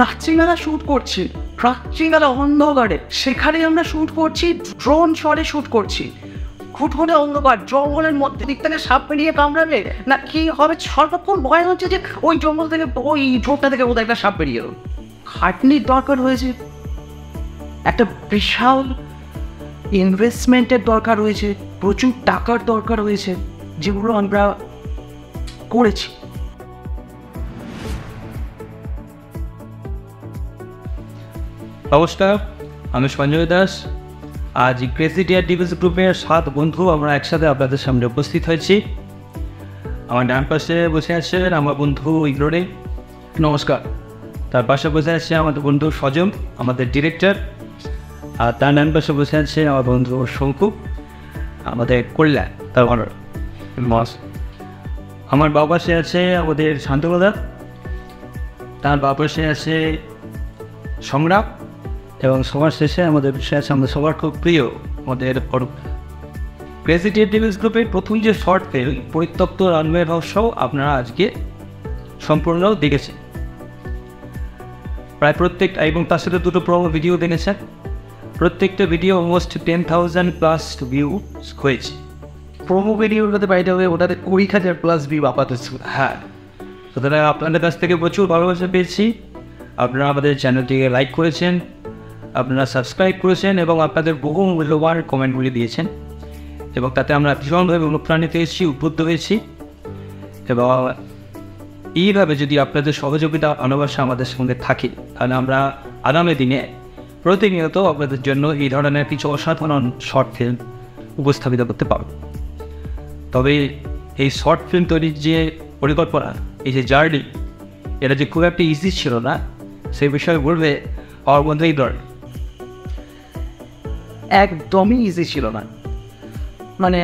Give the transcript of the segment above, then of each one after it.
রাত্রিবেলা শ্যুট করছি, রাত্রিবেলা অন্ধকারে, সেখানে আমরা শ্যুট করছি, ড্রোন শটে শ্যুট করছি, খুঁটখুটে অন্ধকার, জঙ্গলের মধ্যে দিক থেকে সাপ পেরিয়ে কামড়াবে না কি হবে, সর্বক্ষণ ভয় হচ্ছে যে ওই জঙ্গল থেকে, ওই ঝোপটা থেকে বোধহয় একটা সাপ পেরিয়ে এলো। খাটনির দরকার হয়েছে, একটা বিশাল ইনভেস্টমেন্টের দরকার হয়েছে, প্রচুর টাকার দরকার হয়েছে, যেগুলো আমরা করেছি। নমস্কার, আমি সঞ্জয় দাস। আজ ক্রেজি ডিয়ার ডিভিস গ্রুপের 7 বন্ধু আমরা একসাথে আপনাদের সামনে উপস্থিত হয়েছি। আমার ডান পাশে বসে আছেন আমার বন্ধু ইগ্রোরে, নমস্কার। তার পাশে বসে আছে আমাদের বন্ধু সজম, আমাদের ডিরেক্টর। আর তার ডান পাশে বসে আছে আমার বন্ধু শঙ্কু, আমাদের কল্যাণ, তার অনার মস। আমার বাবা পাশে আছে আমাদের শান্তনুদা, তার বাবা পাশে আছে সংগ্রাম, এবং সবার শেষে আমাদের বিষয় আছে আমাদের সবার খুব প্রিয় আমাদের অরূপ। ক্রেজি ডিয়ার ডিভিস গ্রুপের প্রথম যে শর্ট ফিল্ম পরিত্যক্ত রানওয়ে রহস্য আপনারা আজকে সম্পূর্ণ দেখেছেন প্রায় প্রত্যেকটা, এবং তার সাথে 2টো প্রোমো ভিডিও দেখেছেন। প্রত্যেকটা ভিডিও অলমোস্ট 10,000+ ভিউ হয়েছে। প্রোমো ভিডিওটাতে বাইরে হবে ওটাতে 20,000+ ভিউ আপাতত। হ্যাঁ, সুতরাং আপনাদের কাছ থেকে প্রচুর ভালোবাসা পেয়েছি। আপনারা আমাদের চ্যানেলটিকে লাইক করেছেন, আপনারা সাবস্ক্রাইব করেছেন এবং আপনাদের বহু মূল্যবান কমেন্টগুলি দিয়েছেন, এবং তাতে আমরা ভীষণভাবে অনুপ্রাণিত হয়েছি, উদ্বুদ্ধ হয়েছি। এবং এইভাবে যদি আপনাদের সহযোগিতা ভালোবাসা আমাদের সঙ্গে থাকে, তাহলে আমরা আগামী দিনে প্রতিনিয়ত আপনাদের জন্য এই ধরনের কিছু অসাধারণ শর্ট ফিল্ম উপস্থাপিত করতে পারব। তবে এই শর্ট ফিল্ম তৈরির যে পরিকল্পনা, এই যে জার্নি, এটা যে খুব একটা ইজি ছিল না, সেই বিষয়ে বলবে আমার বন্ধু ইগ্রোর। একদমই ইজি ছিল না। মানে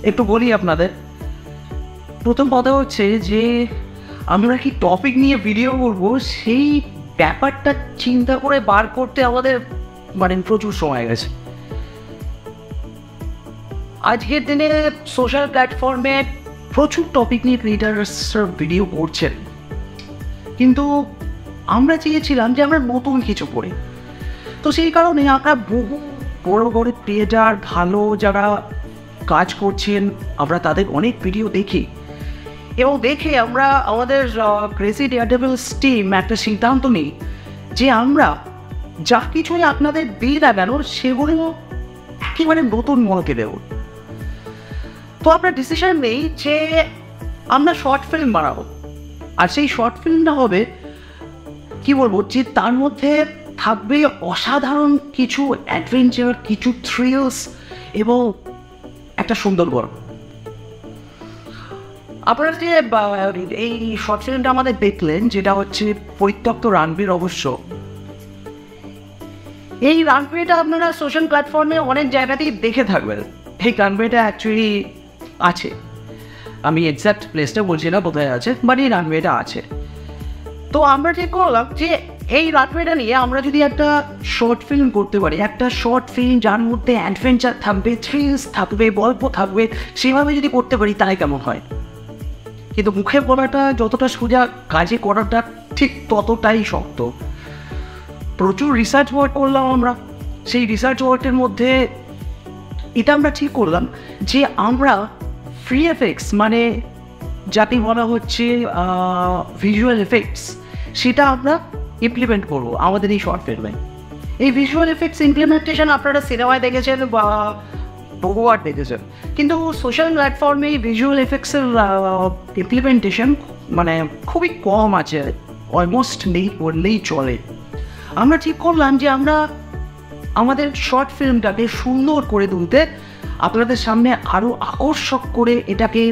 একটু বলি আপনাদের, প্রথম কথা হচ্ছে যে আমরা কি টপিক নিয়ে ভিডিও করব, সেই ব্যাপারটা চিন্তা করে বার করতে আমাদের মানে প্রচুর সময় গেছে। আজকের দিনে সোশ্যাল প্ল্যাটফর্মে প্রচুর টপিক নিয়ে ক্রিয়েটার্স ভিডিও করছেন, কিন্তু আমরা চেয়েছিলাম যে আমরা নতুন কিছু করি। তো সেই কারণে আমরা বহু বড় বড় ক্রিয়েটার, ভালো যারা কাজ করছেন, আমরা তাদের অনেক ভিডিও দেখি, এবং দেখে আমরা আমাদের ক্রেজি ডিয়ার ডিভিস টিম একটা সিদ্ধান্ত নিই যে আমরা যা কিছুই আপনাদের দিয়ে দেখানো সেগুলো একেবারে নতুন মনকে দেব। তো আমরা ডিসিশন নেই যে আমরা শর্ট ফিল্ম বানাবো, আর সেই শর্ট ফিল্মটা হবে কি বলবো, যে তার মধ্যে থাকবে অসাধারণ কিছু অ্যাডভেঞ্চার, কিছু থ্রিলস এবং একটা সুন্দর গল্প। আপনারা যে এই শর্ট ফিল্মটা আমাদের দেখলেন, যেটা হচ্ছে পরিত্যক্ত রানওয়ে রহস্য, এই রানওয়েটা আপনারা সোশ্যাল প্ল্যাটফর্মে অনেক জায়গাতেই দেখে থাকবেন। এই রানওয়েটা অ্যাকচুয়ালি আছে, আমি এক্স্যাক্ট প্লেসটা বলছি না কোথায় আছে, বাট এই রানওয়েটা আছে। তো আমরা ঠিক করলাম যে এই রানওয়েটা নিয়ে আমরা যদি একটা শর্ট ফিল্ম করতে পারি, একটা শর্ট ফিল্ম যার মধ্যে অ্যাডভেঞ্চার থাকবে, থ্রিলস থাকবে, গল্প থাকবে, সেভাবে যদি করতে পারি তাই কেমন হয়। কিন্তু মুখে বলাটা যতটা সোজা, কাজে করাটা ঠিক ততটাই শক্ত। প্রচুর রিসার্চ ওয়ার্ক করলাম আমরা। সেই রিসার্চ ওয়ার্কের মধ্যে এটা আমরা ঠিক করলাম যে আমরা VFX, মানে যাকে বলা হচ্ছে ভিজুয়াল এফেক্টস, সেটা আমরা ইমপ্লিমেন্ট করবো আমাদের এই শর্ট ফিল্মে। এই ভিজুয়াল এফেক্টস ইমপ্লিমেন্টেশন আপনারা সিনেমায় দেখেছেন বা বহুবার দেখেছেন, কিন্তু সোশ্যাল প্ল্যাটফর্মে এই ভিজুয়াল এফেক্টসের ইমপ্লিমেন্টেশন মানে খুবই কম আছে, অলমোস্ট নেই বললেই চলে। আমরা ঠিক করলাম যে আমরা আমাদের শর্ট ফিল্মটাকে সুন্দর করে তুলতে, আপনাদের সামনে আরও আকর্ষক করে এটাকে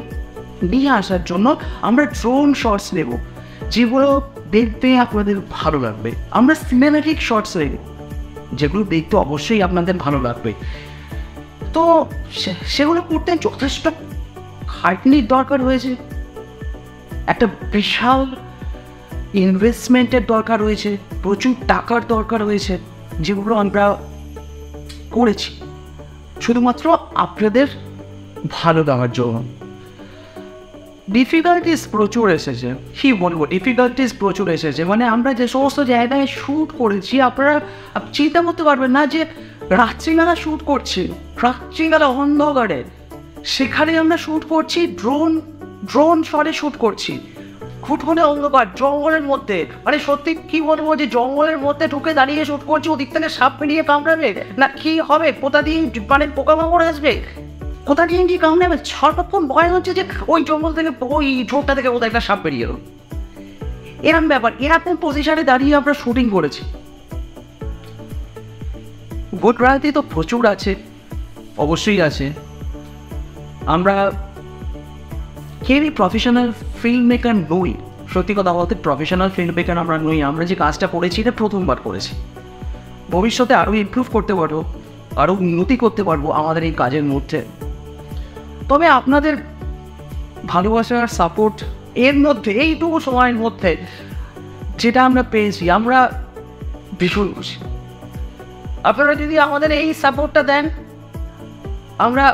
নিয়ে আসার জন্য আমরা ড্রোন শটস নেব, যেগুলো দেখতে আপনাদের ভালো লাগবে। আমরা সিনেম্যাটিক শটস নেব, যেগুলো দেখতে অবশ্যই আপনাদের ভালো লাগবে। তো সেগুলো করতে যথেষ্ট খাটনির দরকার হয়েছে, একটা বিশাল ইনভেস্টমেন্টের দরকার হয়েছে, প্রচুর টাকার দরকার হয়েছে, যেগুলো আমরা করেছি শুধুমাত্র আপনাদের ভালো লাগার জন্য। ডিফিকাল্টিস প্রচুর এসেছে, কি বলবো, ডিফিকাল্টিস প্রচুর এসেছে। মানে আমরা যে সমস্ত জায়গায় শ্যুট করেছি, আপনারা চিন্তা করতে পারবেন না যে রাত্রিবেলা শ্যুট করছি, রাত্রিবেলা অন্ধকারে, সেখানে আমরা শ্যুট করছি, ড্রোন শটে শ্যুট করছি, খুটখুটে অন্ধকার জঙ্গলের মধ্যে। মানে সত্যি কি বলবো, যে জঙ্গলের মধ্যে ঢুকে দাঁড়িয়ে শ্যুট করছি, ওদিক থেকে সাপ পেরিয়ে কামড়াবে না কি হবে, কোথা দিয়ে মানে পোকামাকড় আসবে, কোথা দিয়ে কি কামড়াবে, সারাক্ষণ ভয় হচ্ছে যে ওই জঙ্গল থেকে ওই ঝোপটা থেকে কোথায় একটা সাপ বেরিয়ে এলো। এরকম ব্যাপার, এরকম পজিশনে দাঁড়িয়ে আমরা শুটিং করেছি। ভোটরাতি তো প্রচুর আছে, অবশ্যই আছে। আমরা কেউই প্রফেশনাল ফিল্ম মেকার নই, সত্যি কথা বলতে প্রফেশনাল ফিল্ম মেকার আমরা নই। আমরা যে কাজটা করেছি এটা প্রথমবার করেছি, ভবিষ্যতে আরও ইমপ্রুভ করতে পারবো, আরও উন্নতি করতে পারবো আমাদের এই কাজের মধ্যে। তবে আপনাদের ভালোবাসার সাপোর্ট এর মধ্যে, এইটুকু সময়ের মধ্যে যেটা আমরা পেয়েছি, আমরা ভীষণ খুশি। আপনারা যদি আমাদের এই সাপোর্টটা দেন, আমরা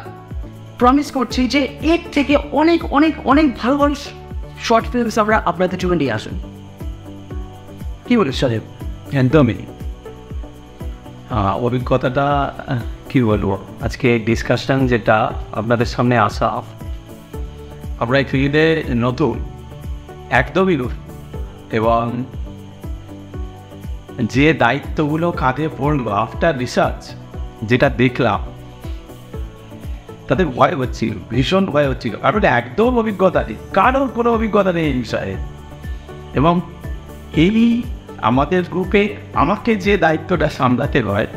প্রমিস করছি যে এর থেকে অনেক অনেক অনেক ভালো ভালো শর্ট ফিল্মস আমরা আপনাদের জন্য নিয়ে আসুন। কী বলিস সাহেব? একদমই। অভিজ্ঞতাটা কী বলবো, আজকে ডিসকাশন যেটা আপনাদের সামনে আসা, আমরা এই ফিল্ডে নতুন, একদমই নতুন, এবং যে দায়িত্বগুলো কাঁধে পড়লো আফটার রিসার্চ যেটা দেখলাম, তাদের ভয় হচ্ছিল, ভীষণ ভয় হচ্ছিল, কারণ একদম অভিজ্ঞতা নেই, কারোর কোনো অভিজ্ঞতা নেই এই বিষয়ে। এবং এই আমাদের গ্রুপে আমাকে যে দায়িত্বটা সামলাতে হয়,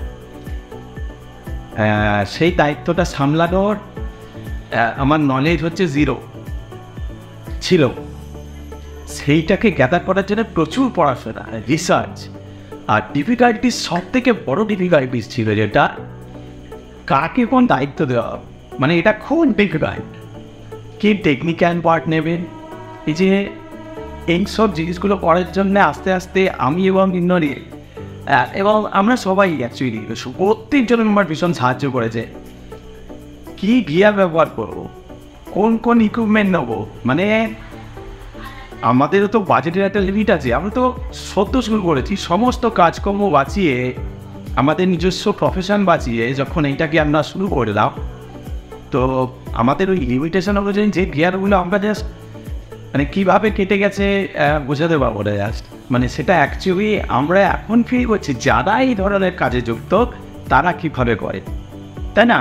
সেই দায়িত্বটা সামলানোর আমার নলেজ হচ্ছে জিরো ছিল। সেইটাকে গ্যাদার করার জন্য প্রচুর পড়াশোনা, রিসার্চ। আর ডিফিকাল্টিস, সব থেকে বড় ডিফিকাল্টিস ছিল যেটা, কাকে কোন দায়িত্ব দেওয়া, মানে এটা খুব ডিফিকাল্ট। কি টেকনিক্যাল পার্ট নেবেন, এই যে এইসব জিনিসগুলো করার জন্য আস্তে আস্তে আমি এবং ইন্দ্রনী এবং আমরা সবাই অ্যাকচুয়ালি প্রত্যেকজন মেম্বার ভীষণ সাহায্য করেছে। কি গিয়ার ব্যবহার করবো, কোন কোন ইকুইপমেন্ট নেবো, মানে আমাদেরও তো বাজেটের একটা লিমিট আছে। আমরা তো সদ্য শুরু করেছি, সমস্ত কাজকর্ম বাঁচিয়ে, আমাদের নিজস্ব প্রফেশন বাঁচিয়ে যখন এইটাকে আমরা শুরু করলাম, তো আমাদের ওই লিমিটেশন অনুযায়ী যে গিয়ারগুলো আমরা জাস্ট মানে কীভাবে কেটে গেছে বোঝাতে পারবো না জাস্ট। মানে সেটা অ্যাকচুয়ালি আমরা এখন ফিল করছি, যারা এই ধরনের কাজে যুক্ত তারা কীভাবে করে, তাই না?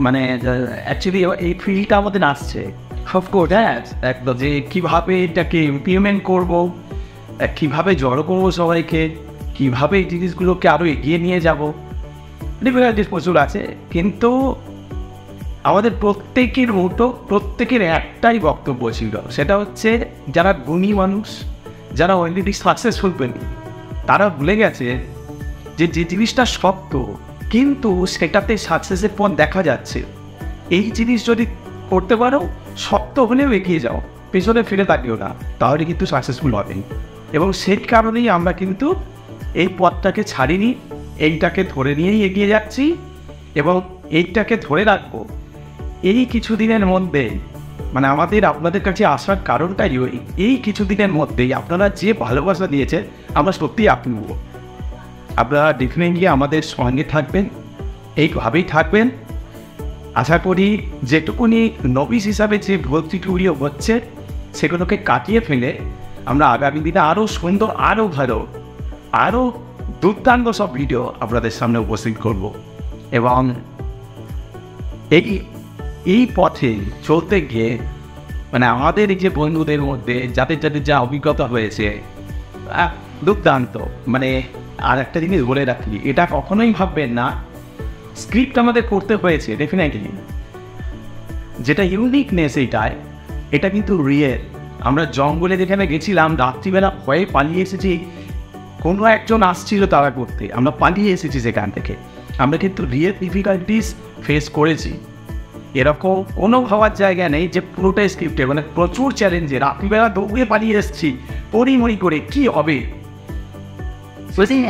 মানে অ্যাকচুয়ালি এই ফিল্ডটা আমাদের আসছে অফকোর্স, হ্যাঁ, একদম, যে কীভাবে এটাকে ইমপ্লিমেন্ট করবো, কীভাবে জড়ো করবো সবাইকে, কীভাবে এই জিনিসগুলোকে আরও এগিয়ে নিয়ে যাবো, ডিফিকাল্টিস প্রচুর আছে। কিন্তু আমাদের প্রত্যেকের একটাই বক্তব্য ছিল, সেটা হচ্ছে যারা গুণী মানুষ, যারা অলরেডি সাকসেসফুল পেনি, তারা ভুলে গেছে যে যে জিনিসটা শক্ত কিন্তু সেটাতে সাকসেসের পথ দেখা যাচ্ছে, এই জিনিস যদি করতে পারো, শক্ত হলেও এগিয়ে যাও, পেছনে ফিরে তাকিও না, তাহলে কিন্তু সাকসেসফুল হবে। এবং সেই কারণেই আমরা কিন্তু এই পথটাকে ছাড়িনি, এইটাকে ধরে নিয়েই এগিয়ে যাচ্ছি এবং এইটাকে ধরে রাখবো। এই কিছুদিনের মধ্যে, মানে আমাদের আপনাদের কাছে আসার কারণটাই এই কিছুদিনের মধ্যেই আপনারা যে ভালোবাসা দিয়েছেন, আমরা সত্যিই আপ্লুত। আপনারা ডেফিনেটলি আমাদের সঙ্গে থাকবেন, এইভাবেই থাকবেন। আশা করি যেটুকুনি নবিস হিসাবে যে ভর্তিটুকুও হচ্ছে, সেগুলোকে কাটিয়ে ফেলে আমরা আগামী দিনে আরও সুন্দর, আরও ভালো, আরও দুর্দান্ত সব ভিডিও আপনাদের সামনে উপস্থিত করব। এবং এই পথে চলতে গিয়ে, মানে আমাদের এই যে বন্ধুদের মধ্যে যাদের যাদের যা অভিজ্ঞতা হয়েছে, দুর্দান্ত। মানে আর একটা জিনিস বলে রাখি, এটা কখনোই ভাববেন না স্ক্রিপ্ট আমাদের করতে হয়েছে, ডেফিনেটলি যেটা ইউনিকনেস এইটাই, এটা কিন্তু রিয়েল। আমরা জঙ্গলে যেখানে গেছিলাম, রাত্রিবেলা ভয়ে পালিয়ে এসেছি, কোনো একজন আসছিল তারা করতে, আমরা পালিয়ে এসেছি সেখান থেকে। আমরা কিন্তু রিয়েল ডিফিকাল্টিস ফেস করেছি, এরকম কোনো ভাবার জায়গা নেই যে পুরোটাই স্ক্রিপ্টে। মানে প্রচুর চ্যালেঞ্জে রাত্রিবেলা দৌড়ে পালিয়ে এসেছি, পরিমরি করে কি হবে।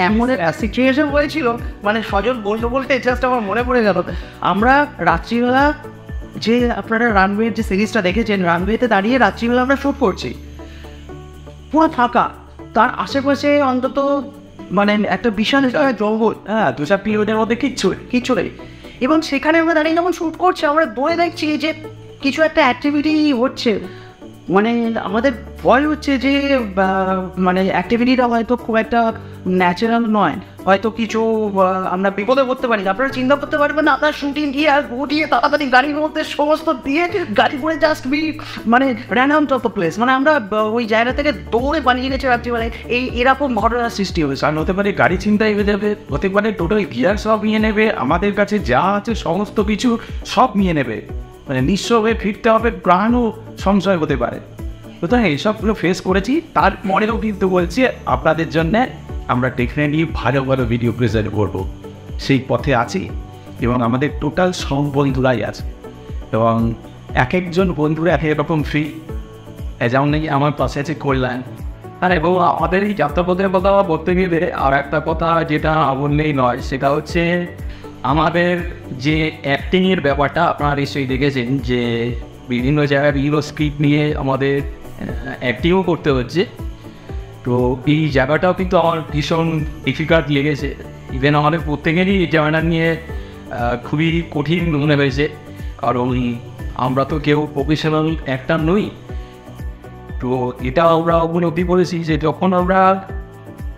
এমন সিচুয়েশন হয়েছিল, মানে সজল বলতে বলতে জাস্ট আমার মনে পড়ে গেল, আমরা রাত্রিবেলা যে আপনারা রানওয়ের যে সিরিজটা দেখেছেন, রানওয়েতে দাঁড়িয়ে রাত্রিবেলা আমরা শ্যুট করছি, পুরো ফাঁকা, তার আশেপাশে অন্তত মানে একটা বিশাল জঙ্গল, হ্যাঁ, 2-4 কিলোমিটার মধ্যে কিচ্ছু নেই। এবং সেখানে আমরা দাঁড়িয়ে যখন শ্যুট করছি, আমরা দূরে দেখছি যে কিছু একটা অ্যাক্টিভিটি হচ্ছে, মানে আমাদের ভয় হচ্ছে যে মানে অ্যাক্টিভিটিটা হয়তো খুব একটা ন্যাচারাল নয়, হয়তো কিছু আমরা বিপদে করতে পারি। আপনারা চিন্তা করতে পারবেন না, আপনার শুটিং গিয়ে আর ঘুটিয়ে তাড়াতাড়ি গাড়ির মধ্যে সমস্ত দিয়ে গাড়ি করে জাস্ট মানে ran out of the place, মানে আমরা ওই জায়গা থেকে দৌড়ে পালিয়ে গেছে রাত্রিবেলায়, এরকম ঘটনার সৃষ্টি হয়েছে। কারণ হতে পারে গাড়ি ছিনতাই হয়ে যাবে, হতে পারে টোটাল গিয়ার সব নিয়ে নেবে, আমাদের কাছে যা আছে সমস্ত কিছু সব নিয়ে নেবে, মানে নিঃস্ব হয়ে ফিরতে হবে, প্রাণও সংশয় হতে পারে। সুতরাং এইসবগুলো ফেস করেছি, তারপরেও কিন্তু বলছি আপনাদের জন্যে আমরা ডেফিনেটলি ভালো ভালো ভিডিও প্রেজেন্ট করবো, সেই পথে আছি। এবং আমাদের টোটাল সব বন্ধুরাই আছে, এবং এক একজন বন্ধুরা এক এক রকম ফ্রি। যেমন নাকি আমার পাশে আছে কল্যাণ, আর এবং আমাদের এই যাত্রাপথের কথা বলতে গেলে আর একটা কথা যেটা বললেই নয়, সেটা হচ্ছে আমাদের যে অ্যাক্টিংয়ের ব্যাপারটা আপনারা নিশ্চয়ই দেখেছেন, যে বিভিন্ন জায়গায় বিভিন্ন স্ক্রিপ্ট নিয়ে আমাদের অ্যাক্টিংও করতে হচ্ছে। তো এই জায়গাটাও কিন্তু আমার ভীষণ ডিফিকাল্ট লেগেছে। ইভেন আমাদের প্রত্যেকেরই এই জায়গাটা নিয়ে খুবই কঠিন মনে হয়েছে, কারণ আমরা তো কেউ প্রফেশনাল অ্যাক্টর নই। তো এটা আমরা উপলব্ধি করেছি যে যখন আমরা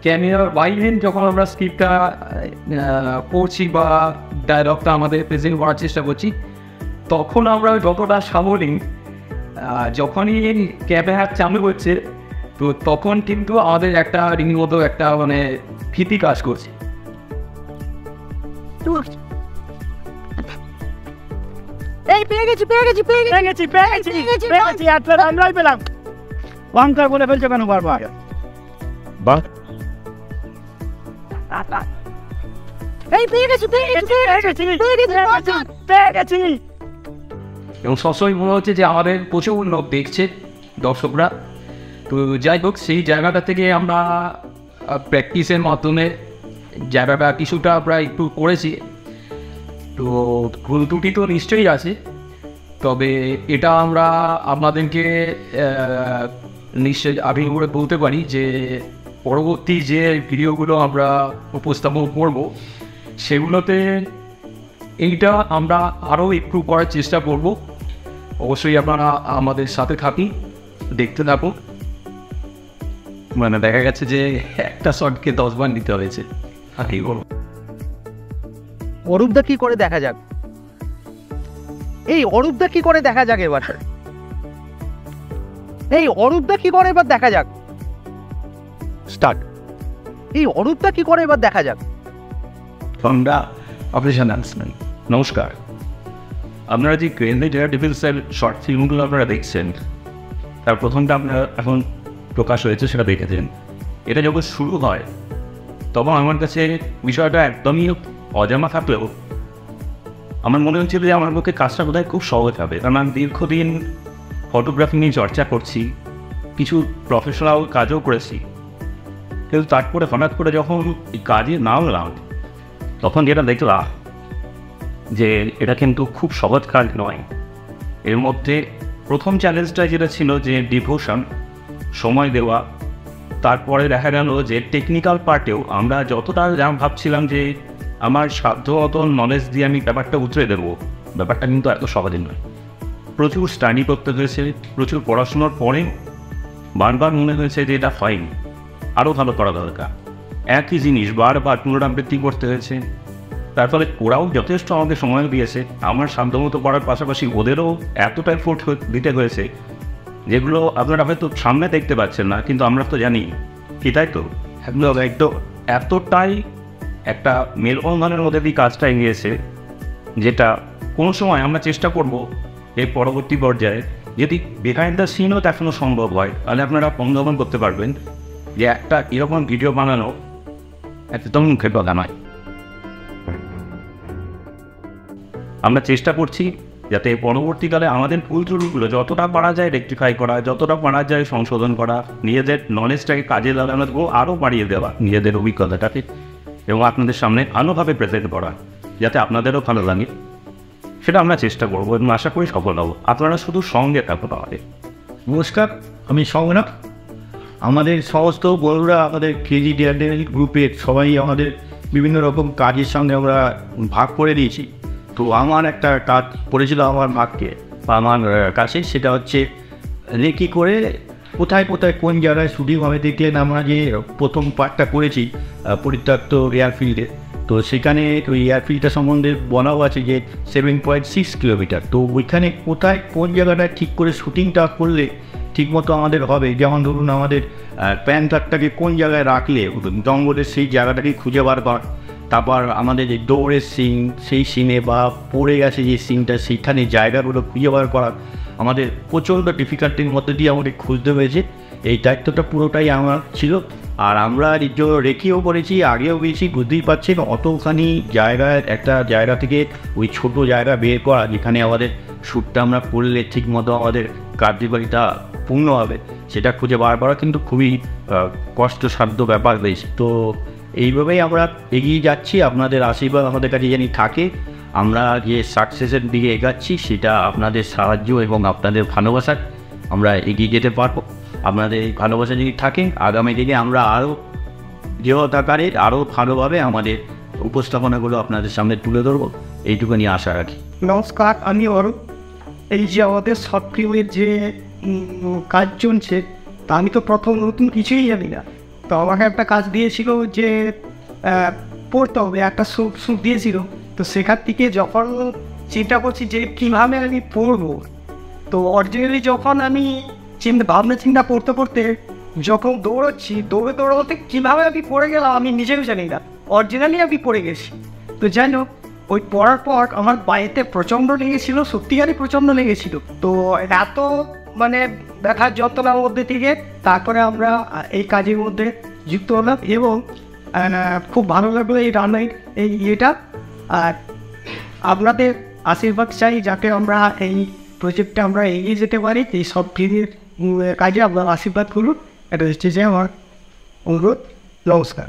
ক্যামেরার বাইরে যখন আমরা স্ক্রিপ্টটা পড়ছি বা ডায়লগটা আমাদের প্রেজেন্ট করার চেষ্টা করছি, তখন আমরা যতটা সাবলীল, যখনই ক্যামেরা চালু হচ্ছে তো তখন কিন্তু আমাদের একটা রীতিমতো একটা মানে ভীতি কাজ করছে। এই পেয়ে গেছি আমরাই পেলাম। ওয়াঙ্কার বলে ফেলছো কেন বারবার? বাহ, এই পেয়ে গেছি। এবং সবসময় মনে হচ্ছে যে আমাদের প্রচুর লোক দেখছে, দর্শকরা। তো যাই হোক, সেই জায়গাটা থেকে আমরা প্র্যাকটিসের মাধ্যমে জায়গাটা কিছুটা আমরা একটু করেছি। তো ভুল ত্রুটি তো নিশ্চয়ই আছে, তবে এটা আমরা আপনাদেরকে নিশ্চয়ই আগে করে বলতে পারি যে পরবর্তী যে ভিডিওগুলো আমরা উপস্থাপন করব, সেগুলোতে এইটা আমরা আরও ইমপ্রুভ করার চেষ্টা করব। অবশ্যই আপনারা আমাদের সাথে থাকি, দেখতে থাকুন। মানে দেখা গেছে যে একটা শটকে 10 বার নিতে হয়েছে। অরূপদা কি করে দেখা যাক, এই অরূপদা কি করে দেখা যাক এবার, এই অরূপদা কি করে এবার দেখা যাক, স্টার্ট। এই অরূপদা কি করে এবার দেখা যাক। আমরা অপারেশন অ্যানাউন্সমেন্ট। নমস্কার, আপনারা যে গ্রেনেড এয়ার ডিফেন্সের শর্ট ফিল্মগুলো আপনারা দেখছেন, তার প্রথমটা আপনারা এখন প্রকাশ হয়েছে, সেটা দেখেছেন। এটা যখন শুরু হয় তখন আমার কাছে বিষয়টা একদমই অজানা থাকলেও আমার মনে হচ্ছিল যে আমার পক্ষে কাজটা বোধহয় খুব সহজ হবে, কারণ আমি দীর্ঘদিন ফটোগ্রাফি নিয়ে চর্চা করছি, কিছু প্রফেশনাল কাজও করেছি। কিন্তু তারপরে হঠাৎ করে যখন কাজে নামলাম, তখন যেটা দেখলাম যে এটা কিন্তু খুব সহজ কাজ নয়। এর মধ্যে প্রথম চ্যালেঞ্জটা যেটা ছিল যে ডিভোশন, সময় দেওয়া। তারপরে দেখা গেল যে টেকনিক্যাল পার্টেও আমরা যতটা ভাবছিলাম যে আমার সাধ্য মতো নলেজ দিয়ে আমি ব্যাপারটা উতরে দেবো, ব্যাপারটা কিন্তু এত সহজে নয়। প্রচুর স্টাডি করতে হয়েছে, প্রচুর পড়াশোনার পরে বারবার মনে হয়েছে যে এটা হয়নি, আরও ভালো করা দরকার। একই জিনিস বারবার পুনরাবৃত্তি করতে হয়েছে। তার ফলে ওরাও যথেষ্ট আমাকে সময় দিয়েছে, আমার সাধ্যমতো পড়ার পাশাপাশি ওদেরও এতটা এফোর্ট দিতে হয়েছে, যেগুলো আপনারা হয়তো সামনে দেখতে পাচ্ছেন না, কিন্তু আমরা তো জানি কি, তাই তো? এগুলো একদম এতটাই একটা মেলবন্ধনের মধ্যে দিয়ে কাজটা এগিয়েছে, যেটা কোনো সময় আমরা চেষ্টা করব এর পরবর্তী পর্যায়ে যদি বিহাইন্ড দ্য সিনও দেখানো সম্ভব হয়, তাহলে আপনারা অনুধাবন করতে পারবেন যে একটা এরকম ভিডিও বানানো একদম মুখের কথা নয়। আমরা চেষ্টা করছি যাতে পরবর্তীকালে আমাদের ভুল ত্রুটিগুলো যতটা পারা যায় রেকটিফাই করা, যতটা পারা যায় সংশোধন করা, নিজেদের নলেজটাকে কাজে লাগানো আরও বাড়িয়ে দেওয়া, নিজেদের অভিজ্ঞতাটাকে, এবং আপনাদের সামনে ভালোভাবে প্রেজেন্ট করা, যাতে আপনাদেরও ভালো লাগে। সেটা আমরা চেষ্টা করবো এবং আশা করি সফল হবো। আপনারা শুধু সঙ্গে থাকুন আমাদের। নমস্কার, আমি সৌমনাথ। আমাদের সমস্ত বন্ধুরা আমাদের কেজি ডিআরডেল গ্রুপের সবাই আমাদের বিভিন্ন রকম কাজের সঙ্গে আমরা ভাগ করে দিয়েছি। তো আমার একটা কাজ পড়েছিল আমার ভাগকে বা আমার কাছে, সেটা হচ্ছে রেকি করে কোথায় কোথায় কোন জায়গায় শুটিং হবে। দেখলেন আমরা যে প্রথম পার্টটা করেছি পরিত্যক্ত এয়ারফিল্ডে, তো সেখানে ওই এয়ারফিল্ডটা সম্বন্ধে বলাও আছে যে 7.6 কিলোমিটার। তো ওইখানে কোথায় কোন জায়গাটায় ঠিক করে শুটিংটা করলে ঠিকমতো আমাদের হবে, যেমন ধরুন আমাদের প্যান্টারটাকে কোন জায়গায় রাখলে জঙ্গলের সেই জায়গাটাকে খুঁজে বার করা, তারপর আমাদের যে দৌড়ের সিন সেই সিনে বা পড়ে গেছে যে সিনটা সেইখানে জায়গাগুলো খুঁজে বার করা আমাদের প্রচণ্ড ডিফিকাল্টির মধ্যে দিয়ে আমাদের খুঁজতে হয়েছে। এই দায়িত্বটা পুরোটাই আমার ছিল। আর আমরা এর জন্য রেখেও করেছি, আগেও গেছি, বুঝতেই পারছেন অতখানি জায়গায় একটা জায়গা থেকে ওই ছোট জায়গা বের করা যেখানে আমাদের শ্যুটটা আমরা করলে ঠিকমতো আমাদের কার্যকারিতা পূর্ণ হবে, সেটা খুঁজে বার করা কিন্তু খুবই কষ্টসাধ্য ব্যাপার হয়েছে। তো এইভাবেই আমরা এগিয়ে যাচ্ছি। আপনাদের আশীর্বাদ আমাদের কাছে জানি থাকে। আমরা যে সাকসেসের দিকে এগাচ্ছি সেটা আপনাদের সাহায্য এবং আপনাদের ভালোবাসার আমরা এগিয়ে যেতে পারবো। আপনাদের এই ভালোবাসা যদি থাকে আগামী দিনে আমরা আরও দৃঢ়তাকারে আরও ভালোভাবে আমাদের উপস্থাপনাগুলো আপনাদের সামনে তুলে ধরবো, এইটুকুনি আশা রাখি। নমস্কার, আমি অরূপ। এই যে আমাদের শর্ট ফিল্মের যে কাজ চলছে, তা আমি তো প্রথম নতুন কিছুই জানি না। তো আমাকে একটা কাজ দিয়েছিল যে পড়তে হবে, একটা স্যুট দিয়েছিল। তো সেখান থেকে যখন চিন্তা করছি যে কীভাবে আমি পড়বো, তো অরিজিনালি যখন আমি ভাবনা চিন্তা করতে করতে যখন দৌড়াতে কীভাবে আমি পড়ে গেলাম আমি নিজেও জানি না, অরিজিনালি আমি পড়ে গেছি। তো যাই হোক, ওই পড়ার পর আমার বাড়িতে প্রচণ্ড লেগেছিল, সত্যিকারই প্রচণ্ড লেগেছিল। তো এত মানে ব্যথার যন্ত্রণার মধ্যে থেকে তারপরে আমরা এই কাজের মধ্যে যুক্ত হলাম এবং খুব ভালো লাগলো এই রান্নার এই ইয়েটা। আর আপনাদের আশীর্বাদ চাই যাতে আমরা এই প্রজেক্টটা আমরা এগিয়ে যেতে পারি। এই সব ফিল্মের কাজে আপনার আশীর্বাদ করুন, এটা হচ্ছে যে আমার অনুরোধ। নমস্কার।